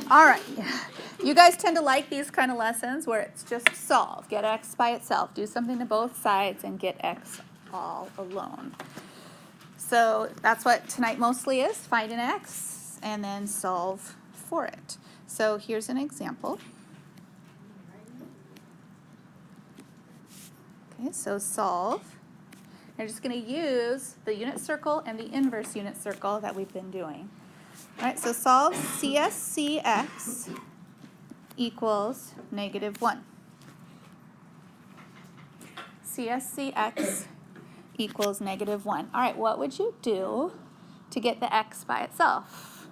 All right. You guys tend to like these kind of lessons where it's just solve. Get x by itself. Do something to both sides and get x all alone. So that's what tonight mostly is. Find an x and then solve for it. So here's an example. Okay, so solve. You're just going to use the unit circle and the inverse unit circle that we've been doing. All right, so solve CSCX equals -1. CSCX equals -1. All right, what would you do to get the x by itself?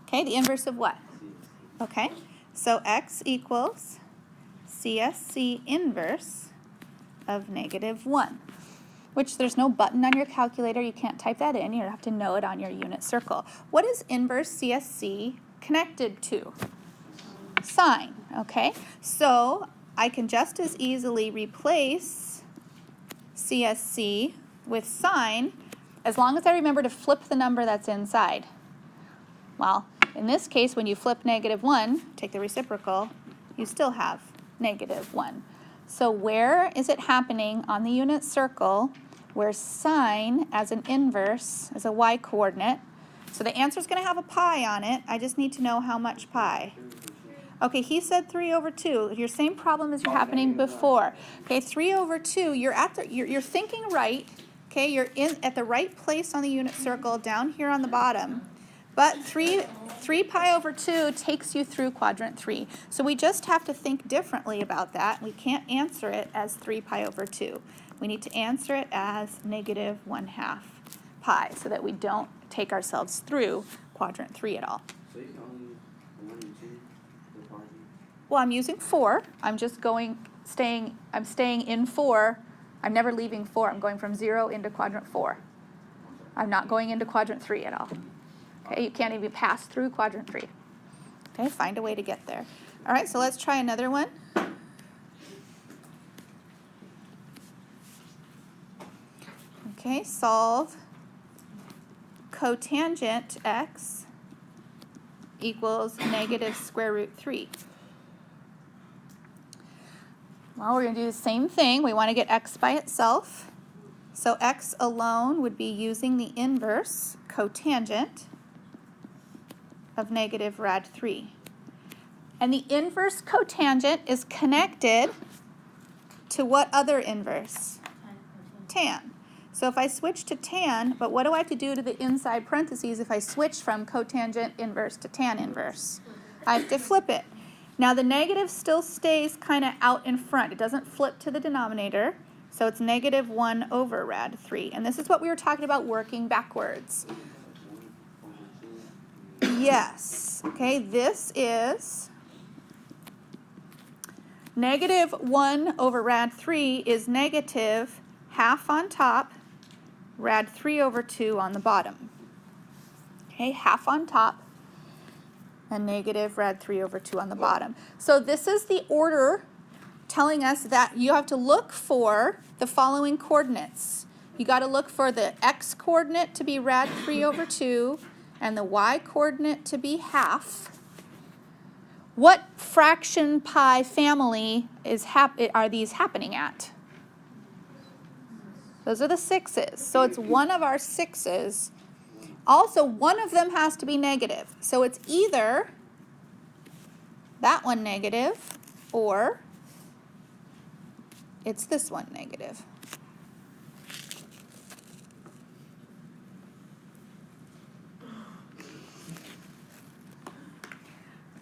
Okay, the inverse of what? Okay, so x equals CSC inverse of -1, which there's no button on your calculator. You can't type that in. You have to know it on your unit circle. What is inverse CSC connected to? Sine, okay? So I can just as easily replace CSC with sine as long as I remember to flip the number that's inside. Well, in this case, when you flip -1, take the reciprocal, you still have -1. So where is it happening on the unit circle where sine as an inverse, as a y coordinate? So the answer is going to have a pi on it. I just need to know how much pi. Okay, he said 3/2. Your same problem is happening before. Okay, 3/2. You're thinking right. Okay, you're at the right place on the unit circle down here on the bottom. But 3 pi over 2 takes you through quadrant 3. So we just have to think differently about that. We can't answer it as 3 pi over 2. We need to answer it as -1/2 pi so that we don't take ourselves through quadrant 3 at all. So you can only use 1 and 2 for quadrant? Well, I'm using 4. I'm staying in 4. I'm never leaving 4. I'm going from 0 into quadrant 4. I'm not going into quadrant 3 at all. Okay, you can't even pass through quadrant 3. Okay, find a way to get there. All right, so let's try another one. Okay, solve cotangent x equals -√3. Well, we're going to do the same thing. We want to get x by itself. So x alone would be using the inverse cotangent of -rad3. And the inverse cotangent is connected to what other inverse? Tan. So if I switch to tan, but what do I have to do to the inside parentheses if I switch from cotangent inverse to tan inverse? I have to flip it. Now the negative still stays kind of out in front. It doesn't flip to the denominator. So it's -1/rad3. And this is what we were talking about working backwards. Yes. Okay, this is -1/rad3 is -1/2 on top, rad3/2 on the bottom. Okay, 1/2 on top and -rad3/2 on the bottom. So this is the order telling us that you have to look for the following coordinates. You got to look for the x coordinate to be rad3/2 and the y coordinate to be 1/2. What fraction pi family are these happening at? Those are the 6's. So it's one of our 6's. Also, one of them has to be negative. So it's either that one negative or it's this one negative.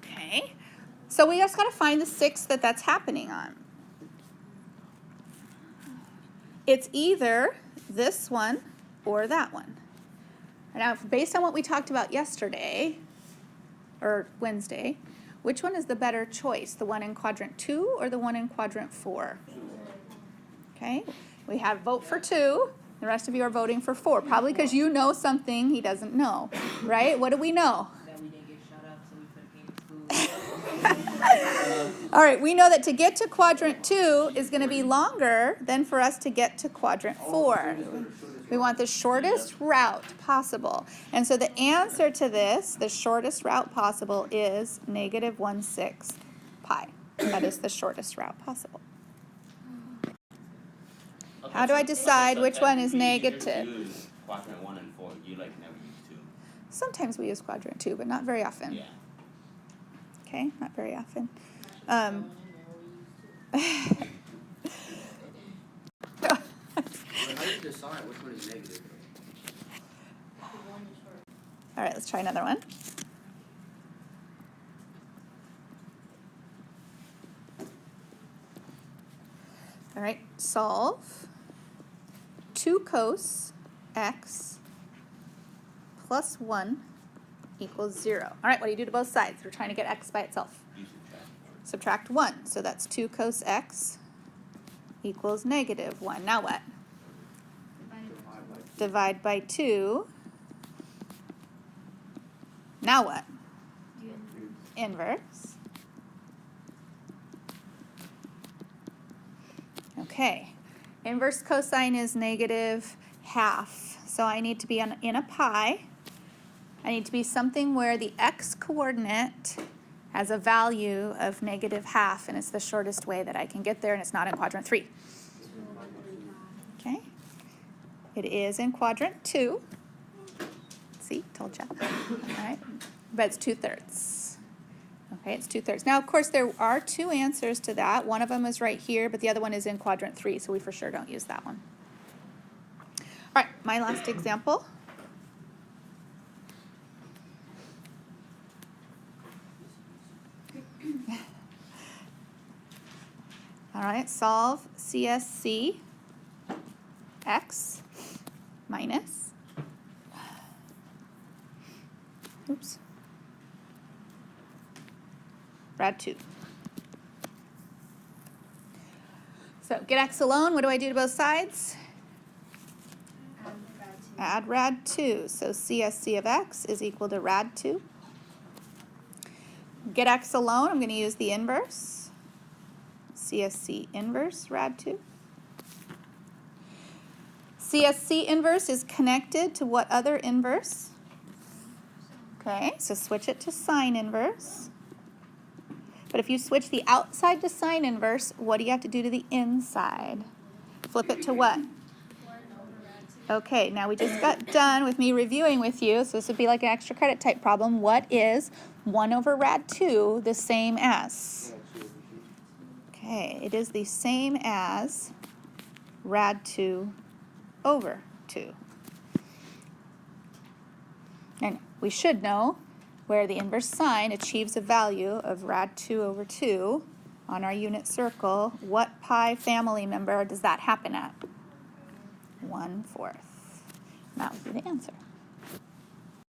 Okay, so we just got to find the 6 that's happening on. It's either this one or that one. Now, based on what we talked about yesterday, or Wednesday, which one is the better choice? The one in quadrant 2 or the one in quadrant 4? Okay, we have vote for 2. The rest of you are voting for 4, probably because you know something he doesn't know, right? What do we know? That we didn't get shut up, so we couldn't eat food. All right, we know that to get to quadrant 2 is going to be longer than for us to get to quadrant 4. We want the shortest route possible. And so the answer to this, the shortest route possible, is negative 1/6 pi. That is the shortest route possible. Okay, How do I so- decide okay, so which that one is you negative? use quadrant 1 and 4. You like never use 2. Sometimes we use quadrant 2, but not very often. Yeah. Okay, not very often. Actually, throw one in there, we use 2. But how do you decide which one is negative? All right, let's try another one. All right, solve 2 cos x plus 1 equals 0. All right, what do you do to both sides? We're trying to get x by itself. You subtract. Subtract 1, so that's 2 cos x equals negative 1. Now what? Divide by 2. Now what? Inverse. Okay. Inverse cosine is negative half. So I need to be in a pi. I need to be something where the x coordinate has a value of negative half, and it's the shortest way that I can get there, and it's not in quadrant 3. Okay. It is in quadrant 2. See, told you. All right. But it's 2/3. Okay, it's 2/3. Now, of course, there are 2 answers to that. One of them is right here, but the other one is in quadrant 3, so we for sure don't use that one. All right, my last example. All right, solve CSC x minus, oops, rad 2. So get x alone. What do I do to both sides? Add rad 2. So CSC of x is equal to rad 2. Get x alone. I'm going to use the inverse. CSC inverse rad 2. CSC inverse is connected to what other inverse? Okay, so switch it to sine inverse. But if you switch the outside to sine inverse, what do you have to do to the inside? Flip it to what? Okay, now we just got done with me reviewing with you, so this would be like an extra credit type problem. What is 1 over rad 2 the same as? Okay, it is the same as rad 2 over 2. And we should know where the inverse sine achieves a value of rad 2 over 2 on our unit circle. What pi family member does that happen at? 1/4. That would be the answer.